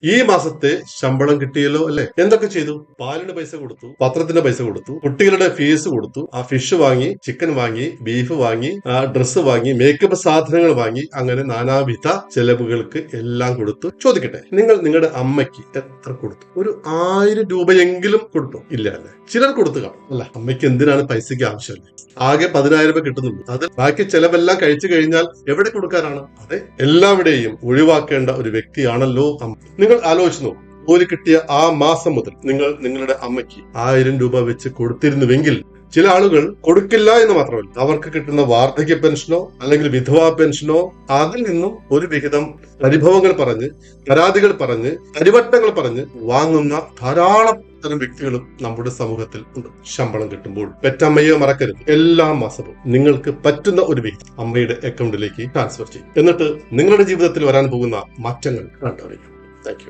ഈ മാസത്തെ ശമ്പളം കിട്ടിയല്ലോ അല്ലെ? എന്തൊക്കെ ചെയ്തു? പാലിന് പൈസ കൊടുത്തു, പത്രത്തിന് പൈസ കൊടുത്തു, കുട്ടികളുടെ ഫീസ് കൊടുത്തു, ആ ഫിഷ് വാങ്ങി, ചിക്കൻ വാങ്ങി, ബീഫ് വാങ്ങി, ഡ്രസ്സ് വാങ്ങി, മേക്കപ്പ് സാധനങ്ങൾ വാങ്ങി, അങ്ങനെ നാനാവിധ ചെലവുകൾക്ക് എല്ലാം കൊടുത്തു. ചോദിക്കട്ടെ, നിങ്ങൾ നിങ്ങളുടെ അമ്മയ്ക്ക് എത്ര കൊടുത്തു? ഒരു 1000 രൂപയെങ്കിലും കൊടുത്തു? ഇല്ല അല്ലെ? ചിലർ കൊടുത്തു കാണും അല്ല. അമ്മയ്ക്ക് എന്തിനാണ് പൈസയ്ക്ക് ആവശ്യമില്ല? ആകെ 10,000 രൂപ കിട്ടുന്നുള്ളൂ. അത് ബാക്കി ചെലവെല്ലാം കഴിച്ചു കഴിഞ്ഞാൽ എവിടെ കൊടുക്കാനാണ്? അതെ, എല്ലാവിടെയും ഒഴിവാക്കേണ്ട ഒരു വ്യക്തിയാണല്ലോ അമ്മ. നിങ്ങൾ ആലോചിച്ച് നോക്കൂ. ജോലി കിട്ടിയ ആ മാസം മുതൽ നിങ്ങൾ നിങ്ങളുടെ അമ്മയ്ക്ക് 1000 രൂപ വെച്ച് കൊടുത്തിരുന്നുവെങ്കിൽ, ചില ആളുകൾ കൊടുക്കില്ല എന്ന് മാത്രമല്ല, അവർക്ക് കിട്ടുന്ന വാർദ്ധക്യ പെൻഷനോ അല്ലെങ്കിൽ വിധവാ പെൻഷനോ അതിൽ നിന്നും ഒരു വിഹിതം പരിഭവങ്ങൾ പറഞ്ഞ്, പരാതികൾ പറഞ്ഞ്, കരിവട്ടങ്ങൾ പറഞ്ഞ് വാങ്ങുന്ന ധാരാളം തരം വ്യക്തികളും നമ്മുടെ സമൂഹത്തിൽ ഉണ്ട്. ശമ്പളം കിട്ടുമ്പോൾ പെറ്റമ്മയെ മറക്കരുത്. എല്ലാ മാസവും നിങ്ങൾക്ക് പറ്റുന്ന ഒരു വിഹിതം അമ്മയുടെ അക്കൗണ്ടിലേക്ക് ട്രാൻസ്ഫർ ചെയ്യും. എന്നിട്ട് നിങ്ങളുടെ ജീവിതത്തിൽ വരാൻ പോകുന്ന മാറ്റങ്ങൾ കണ്ടറിയും. Thank you.